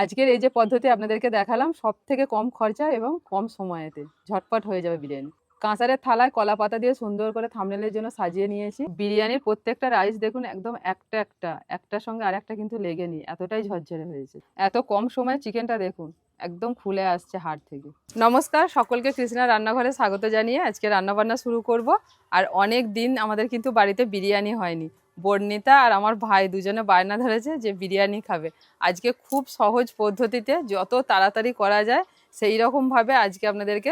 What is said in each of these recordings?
আজকের এই যে পদ্ধতি আপনাদেরকে দেখালাম সবথেকে কম খরচা এবং কম সময়েতে ঝটপট হয়ে যাবে বিরিয়ানি। কাঁসারের থালায় কলা পাতা দিয়ে সুন্দর করে থাম্বনেলের জন্য সাজিয়ে নিয়েছি। বিরিয়ানির প্রত্যেকটা রাইস দেখুন একদম একটার সঙ্গে আরেকটা কিন্তু লেগে নি, এতটাই ঝরঝরে হয়েছে। এত কম সময়ে চিকেনটা দেখুন একদম খুলে আসছে হাড় থেকে। নমস্কার, সকলকে কৃষ্ণা রান্নাঘরে স্বাগত জানিয়ে আজকে রান্নাবান্না শুরু করব। আর অনেক দিন আমাদের কিন্তু বাড়িতে বিরিয়ানি হয়নি। বর্ণিতা আর আমার ভাই দুজনে বায়না ধরেছে যে বিরিয়ানি খাবে। আজকে খুব সহজ পদ্ধতিতে যত তাড়াতাড়ি করা যায় সেই রকমভাবে আজকে আপনাদেরকে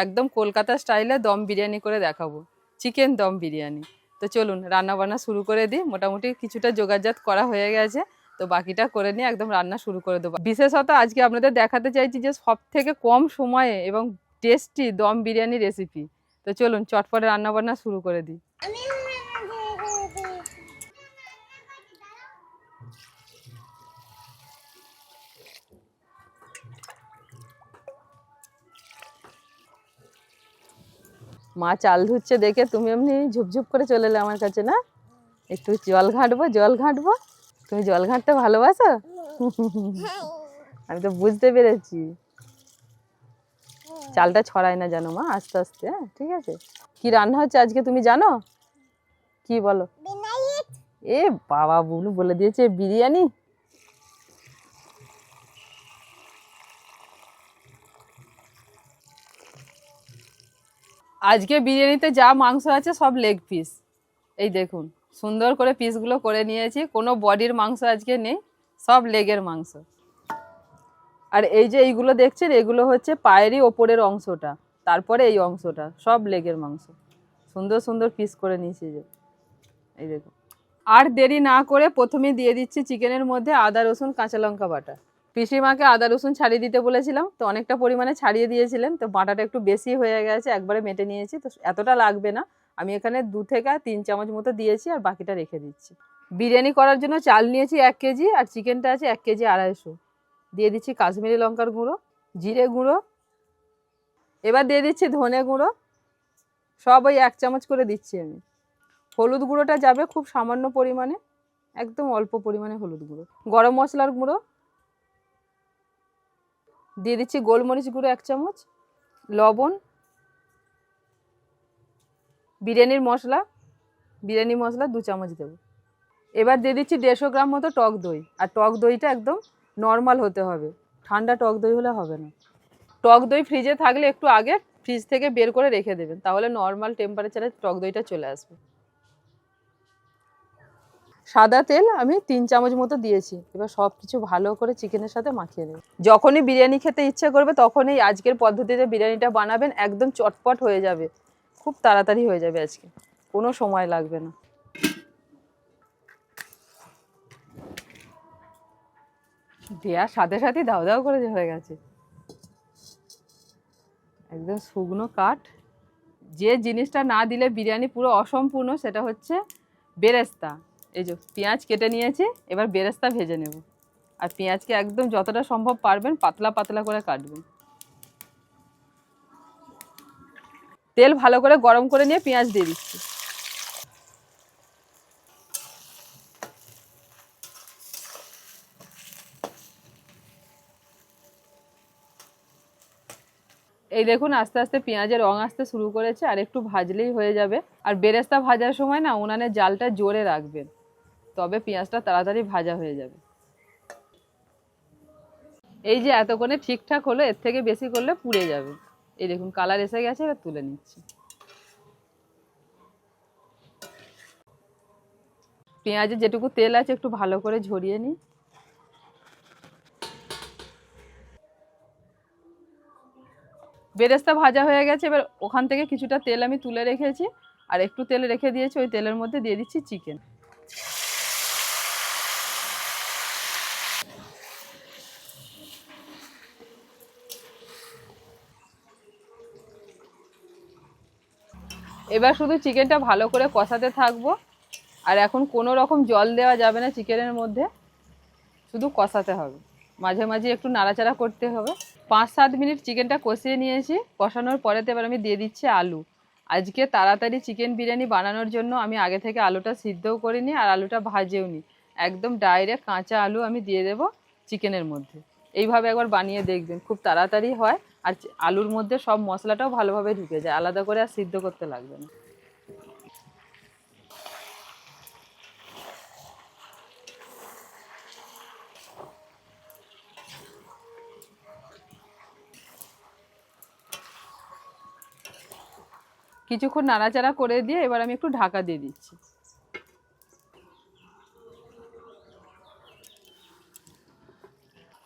একদম কলকাতা স্টাইলে দম বিরিয়ানি করে দেখাবো, চিকেন দম বিরিয়ানি। তো চলুন রান্না বান্না শুরু করে দিই। মোটামুটি কিছুটা জোগাড়জাত করা হয়ে গেছে, তো বাকিটা করে নিয়ে একদম রান্না শুরু করে দেবো। বিশেষত আজকে আপনাদের দেখাতে চাইছি যে সব থেকে কম সময়ে এবং টেস্টি দম বিরিয়ানি রেসিপি। তো চলুন চটপট রান্না বান্না শুরু করে দিই। মা চাল ধুচ্ছে দেখে তুমি এমনি ঝুপঝুপ করে চলে এলে আমার কাছে, না? একটু জল ঘাঁটবো। তুমি জল ঘাঁটতে ভালোবাসো? আমি তো বুঝতে পেরেছি। চালটা ছড়াই না জানো মা, আস্তে আস্তে। হ্যাঁ ঠিক আছে। কি রান্না হচ্ছে আজকে তুমি জানো? কি বলো? এ বাবা, বুলু বলে দিয়েছে বিরিয়ানি। আজকে বিরিয়ানিতে যা মাংস আছে সব লেগ পিস। এই দেখুন সুন্দর করে পিসগুলো করে নিয়েছি, কোনো বডির মাংস আজকে নেই, সব লেগের মাংস। আর এই যে এইগুলো দেখছেন এগুলো হচ্ছে পায়েরই ওপরের অংশটা, তারপরে এই অংশটা সব লেগের মাংস। সুন্দর সুন্দর পিস করে নিয়েছি যে, এই দেখুন। আর দেরি না করে প্রথমেই দিয়ে দিচ্ছি চিকেনের মধ্যে আদা রসুন কাঁচা লঙ্কা বাটা। পিসিমাকে আদা রসুন ছাড়িয়ে দিতে বলেছিলাম, তো অনেকটা পরিমাণে ছাড়িয়ে দিয়েছিলেন, তো বাটাটা একটু বেশি হয়ে গেছে, একবারে মেটে নিয়েছি, তো এতটা লাগবে না। আমি এখানে 2 থেকে 3 চামচ মতো দিয়েছি আর বাকিটা রেখে দিচ্ছি। বিরিয়ানি করার জন্য চাল নিয়েছি 1 কেজি আর চিকেনটা আছে 1 কেজি 250। দিয়ে দিচ্ছি কাশ্মীরি লঙ্কার গুঁড়ো, জিরে গুঁড়ো, এবার দিয়ে দিচ্ছি ধনে গুঁড়ো, সব ওই 1 চামচ করে দিচ্ছি আমি। হলুদ গুঁড়োটা যাবে খুব সামান্য পরিমাণে, একদম অল্প পরিমাণে হলুদ গুঁড়ো। গরম মশলার গুঁড়ো দিয়ে দিচ্ছি, গোলমরিচ গুঁড়ো 1 চামচ, লবণ, বিরিয়ানি মশলা 2 চামচ দেবো। এবার দিয়ে দিচ্ছি 150 গ্রাম মতো টক দই। আর টক দইটা একদম নর্মাল হতে হবে, ঠান্ডা টক দই হলে হবে না। টক দই ফ্রিজে থাকলে একটু আগে ফ্রিজ থেকে বের করে রেখে দেবেন, তাহলে নর্মাল টেম্পারেচারে টক দইটা চলে আসবে। সাদা তেল আমি 3 চামচ মতো দিয়েছি। এবার সব কিছু ভালো করে চিকেনের সাথে মাখিয়ে নেব। যখনই বিরিয়ানি খেতে ইচ্ছে করবে তখনই আজকের পদ্ধতিতে বিরিয়ানিটা বানাবেন, একদম চটপট হয়ে যাবে, খুব তাড়াতাড়ি হয়ে যাবে আজকে, কোনো সময় লাগবে না। দেওয়ার সাথে সাথে দাও দাও করে হয়ে গেছে, একদম শুকনো কাঠ। যে জিনিসটা না দিলে বিরিয়ানি পুরো অসম্পূর্ণ সেটা হচ্ছে বেরেস্তা। এই যে পেঁয়াজ কেটে নিয়েছি, এবার বেরেস্তা ভেজে নেব। আর পেঁয়াজকে একদম যতটা সম্ভব পারবেন পাতলা পাতলা করে কাটবেন। তেল ভালো করে গরম করে নিয়ে পেঁয়াজ দিয়ে দিচ্ছি। এই দেখুন আস্তে আস্তে পেঁয়াজের রং আসতে শুরু করেছে, আর একটু ভাজলেই হয়ে যাবে। আর বেরেস্তা ভাজার সময় না উনানের জালটা জোরে রাখবেন, তবে পেঁয়াজটা তাড়াতাড়ি ভাজা হয়ে যাবে। এই যে এতক্ষণে ঠিকঠাক হলো, এর থেকে বেশি করলে পুড়ে যাবে। এই দেখুন কালার এসে গেছে, এবার তুলে নিচ্ছি। পেঁয়াজে যেটুকু তেল আছে একটু ভালো করে ঝরিয়ে নিই। বেরেস্তা ভাজা হয়ে গেছে, এবার ওখান থেকে কিছুটা তেল আমি তুলে রেখেছি, আর একটু তেল রেখে দিয়েছি, ওই তেলের মধ্যে দিয়ে দিচ্ছি চিকেন। এবার শুধু চিকেনটা ভালো করে কষাতে থাকবো। আর এখন কোনো রকম জল দেওয়া যাবে না চিকেনের মধ্যে, শুধু কষাতে হবে, মাঝে মাঝে একটু নাড়াচাড়া করতে হবে। 5-7 মিনিট চিকেনটা কষিয়ে নিয়েছি। কষানোর পরেতে এবার আমি দিয়ে দিচ্ছি আলু। আজকে তাড়াতাড়ি চিকেন বিরিয়ানি বানানোর জন্য আমি আগে থেকে আলুটা সিদ্ধও করিনি আর আলুটা ভাজেও নি, একদম ডাইরেক্ট কাঁচা আলু আমি দিয়ে দেবো চিকেনের মধ্যে। এইভাবে একবার বানিয়ে দেখবেন, খুব তাড়াতাড়ি হয় আর আলুর মধ্যে সব মশলাটাও ভালোভাবে ঢুকে যায়, আলাদা করে আর সিদ্ধ করতে লাগবে না। কিছুক্ষণ নাড়াচাড়া করে দিয়ে এবার আমি একটু ঢাকা দিয়ে দিচ্ছি।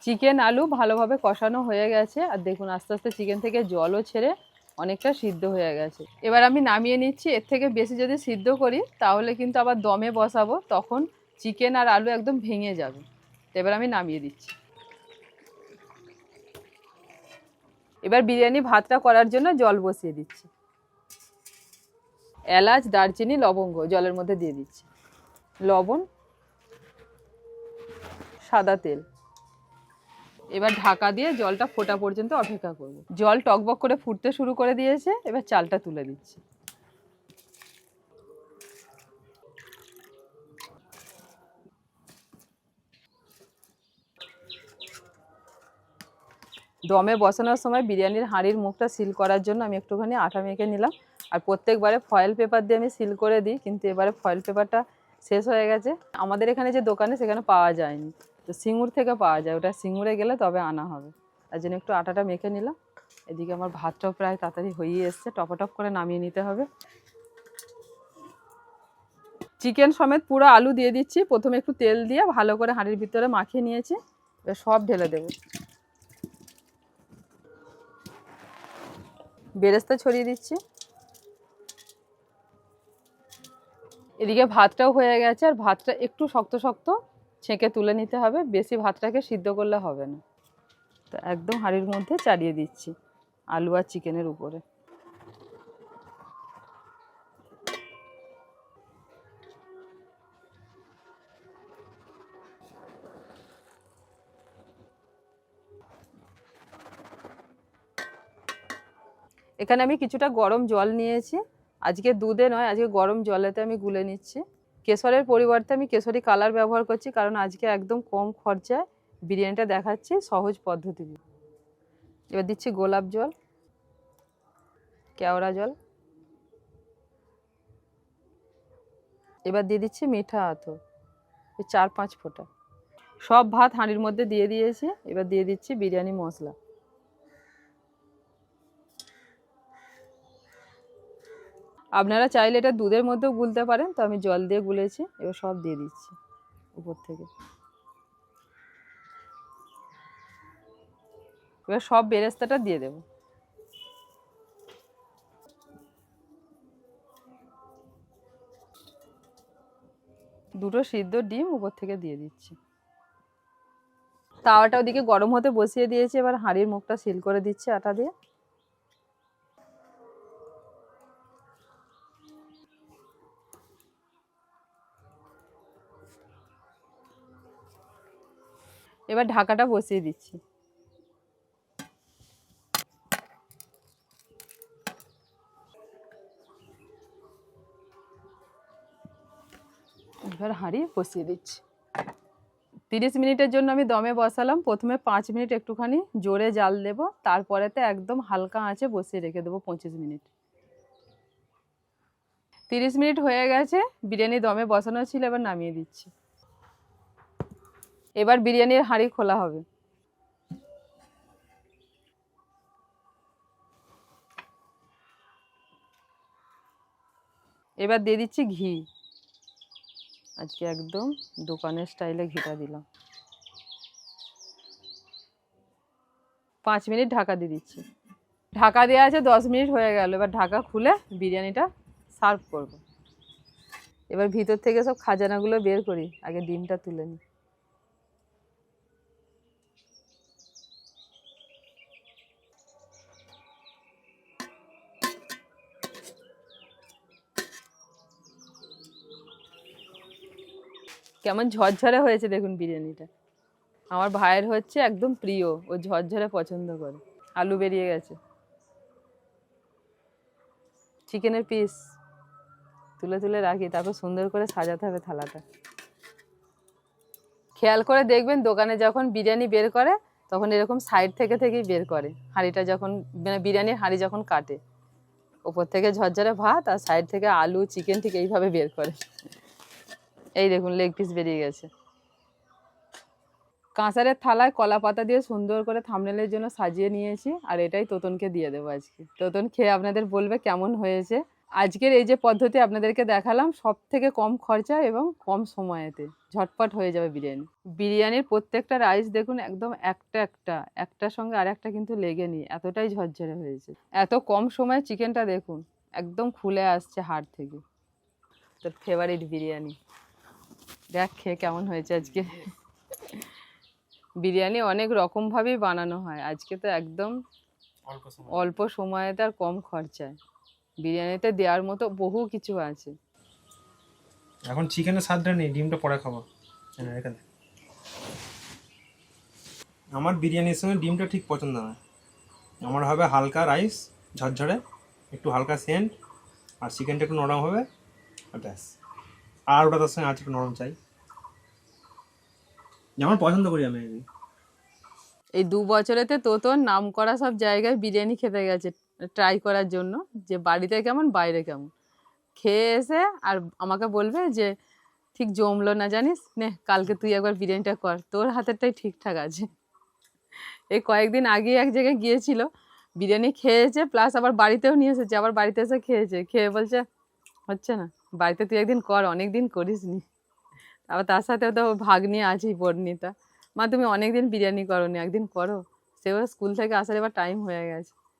চিকেন আলু ভালোভাবে কষানো হয়ে গেছে, আর দেখুন আস্তে আস্তে চিকেন থেকে জলও ছেড়ে অনেকটা সিদ্ধ হয়ে গেছে। এবার আমি নামিয়ে নিচ্ছি। এর থেকে বেশি যদি সিদ্ধ করি তাহলে কিন্তু আবার দমে বসাবো, তখন চিকেন আর আলু একদম ভেঙে যাবে। এবার আমি নামিয়ে দিচ্ছি। এবার বিরিয়ানি ভাতটা করার জন্য জল বসিয়ে দিচ্ছি। এলাচ, দারচিনি, লবঙ্গ জলের মধ্যে দিয়ে দিচ্ছি, লবণ, সাদা তেল। এবার ঢাকা দিয়ে জলটা ফোটা পর্যন্ত অপেক্ষা করব। জল টকবক করে ফুটতে শুরু করে দিয়েছে, এবার চালটা তুলে দিচ্ছি। দমে বসানোর সময় বিরিয়ানির হাঁড়ির মুখটা সিল করার জন্য আমি একটুখানি আটা মেখে নিলাম। আর প্রত্যেকবারে ফয়েল পেপার দিয়ে আমি সিল করে দিই, কিন্তু এবারে ফয়েল পেপারটা শেষ হয়ে গেছে। আমাদের এখানে যে দোকানে সেখানে পাওয়া যায়নি, তো সিঙ্গুর থেকে পাওয়া যায়, ওটা সিঙ্গুরে গেলে তবে আনা হবে। তার জন্য একটু আটাটা মেখে নিলাম। এদিকে আমার ভাতটাও প্রায় তাড়াতাড়ি হয়ে এসছে, টপাটপ করে নামিয়ে নিতে হবে। চিকেন সমেত পুরো আলু দিয়ে দিচ্ছি। প্রথমে একটু তেল দিয়ে ভালো করে হাঁড়ির ভিতরে মাখিয়ে নিয়েছি, এবার সব ঢেলে দেবো। বেরেস্তা ছড়িয়ে দিচ্ছি। এদিকে ভাতটাও হয়ে গেছে, আর ভাতটা একটু শক্ত শক্ত ছেঁকে তুলে নিতে হবে, বেশি ভাতটাকে সিদ্ধ করলে হবে না। তো একদম হাঁড়ির মধ্যে চালিয়ে দিচ্ছি আলু আর চিকেনের উপরে। এখানে আমি কিছুটা গরম জল নিয়েছি, আজকে দুধে নয়, আজকে গরম জলেতে আমি গুলে নিচ্ছি। কেশরের পরিবর্তে আমি কেশরি কালার ব্যবহার করছি, কারণ আজকে একদম কম খরচায় বিরিয়ানিটা দেখাচ্ছি সহজ পদ্ধতি। এবার দিচ্ছি গোলাপ জল, কেওড়া জল, এবার দিয়ে দিচ্ছি মিঠা আতর 4-5 ফোঁটা। সব ভাত হাঁড়ির মধ্যে দিয়ে দিয়েছি। এবার দিয়ে দিচ্ছি বিরিয়ানি মশলা। আপনারা চাইলে এটা দুধের মধ্যেও গুলতে পারেন, তো আমি জল দিয়ে গুলেছি। এবার সব দিয়ে দিচ্ছি উপর থেকে। এবার সব বেরেস্তাটা দিয়ে দেব। দুটো সিদ্ধ ডিম উপর থেকে দিয়ে দিচ্ছি। তাওয়াটা ওদিকে গরম হতে বসিয়ে দিয়েছি, এবার হাঁড়ির মুখটা সিল করে দিচ্ছি আটা দিয়ে। এবার ঢাকাটা বসিয়ে দিচ্ছি। এবার হাঁড়ি বসিয়ে দিচ্ছি। 30 মিনিটের জন্য আমি দমে বসালাম। প্রথমে 5 মিনিট একটুখানি জোরে জাল দেব, তারপরেতে একদম হালকা আঁচে বসিয়ে রেখে দেবো 25 মিনিট। 30 মিনিট হয়ে গেছে, বিরিয়ানি দমে বসানো ছিল, এবার নামিয়ে দিচ্ছি। এবার বিরিয়ানির হাঁড়ি খোলা হবে। এবার দিয়ে দিচ্ছি ঘি। আজকে একদম দোকানের স্টাইলে ঘিটা দিলাম। 5 মিনিট ঢাকা দিয়ে দিচ্ছি। ঢাকা দেওয়া আছে, 10 মিনিট হয়ে গেল। এবার ঢাকা খুলে বিরিয়ানিটা সার্ভ করব। এবার ভিতর থেকে সব খাজানাগুলো বের করি, আগে ডিমটা তুলে নিই। কেমন ঝরঝরে হয়েছে দেখুন বিরিয়ানিটা। আমার ভাইয়ের হচ্ছে একদম প্রিয়, ও ঝরঝরে পছন্দ করে। আলু বেরিয়ে গেছে। চিকেনের পিস তুলে তুলে রাখি, তারপর সুন্দর করে সাজাতে হবে থালাটা। খেয়াল করে দেখবেন দোকানে যখন বিরিয়ানি বের করে তখন এরকম সাইড থেকে থেকেই বের করে হাঁড়িটা যখন, মানে বিরিয়ানির হাঁড়ি যখন কাটে, ওপর থেকে ঝরঝরে ভাত আর সাইড থেকে আলু চিকেন ঠিক এইভাবে বের করে। এই দেখুন লেগ পিস বেরিয়ে গেছে। কাঁসারের থালায় কলা পাতা দিয়ে সুন্দর করে থাম্বনেলের জন্য সাজিয়ে নিয়েছি, আর এটাই তোতনকে দিয়ে দেবো আজকে। তোতন খেয়ে আপনাদের বলবে কেমন হয়েছে। আজকের এই যে পদ্ধতি আপনাদেরকে দেখালাম, সব থেকে কম খরচা এবং কম সময়েতে ঝটপট হয়ে যাবে বিরিয়ানি। বিরিয়ানির প্রত্যেকটা রাইস দেখুন একদম একটার সঙ্গে আর একটা কিন্তু লেগে নি, এতটাই ঝরঝরে হয়েছে। এত কম সময়ে চিকেনটা দেখুন একদম খুলে আসছে হাড় থেকে। তোর ফেভারিট বিরিয়ানি, দেখ খেয়ে কেমন হয়েছে আজকে। বিরিয়ানি অনেক রকমভাবেই বানানো হয়, আজকে তো একদম অল্প সময়তে আর কম খরচায় বিরিয়ানিতে দেওয়ার মতো বহু কিছু আছে। এখন চিকেনের স্বাদটা নেই, ডিমটা পরে খাবো। এখানে আমার বিরিয়ানির সঙ্গে ডিমটা ঠিক পছন্দ নয়। আমার হবে হালকা রাইস ঝরঝরে, একটু হালকা সেন্ট, আর চিকেনটা একটু নরম হবে, আর ব্যাস। আর ওটা তার সঙ্গে আছে একটু নরম চাই, যেমন পছন্দ করি আমি। এই 2 বছরেতে তোর নাম করা সব জায়গায় বিরিয়ানি খেতে গেছে ট্রাই করার জন্য, যে বাড়িতে কেমন বাইরে কেমন। খেয়ে এসে আর আমাকে বলবে যে ঠিক জমলো না জানিস, নে কালকে তুই একবার বিরিয়ানিটা কর, তোর হাতেরটাই ঠিকঠাক আছে। এই কয়েকদিন আগে এক জায়গায় গিয়েছিল, বিরিয়ানি খেয়েছে প্লাস আবার বাড়িতেও নিয়ে এসেছে, আবার বাড়িতে এসে খেয়েছে, খেয়ে বলছে হচ্ছে না, বাড়িতে তুই একদিন কর, অনেকদিন করিসনি। আবার তার সাথেও তো ভাগ্নি আছেই পরিণীতা, মা তুমি অনেকদিন বিরিয়ানি করোনি, একদিন করো। সেও স্কুল থেকে আসার এবার টাইম হয়ে গেছে।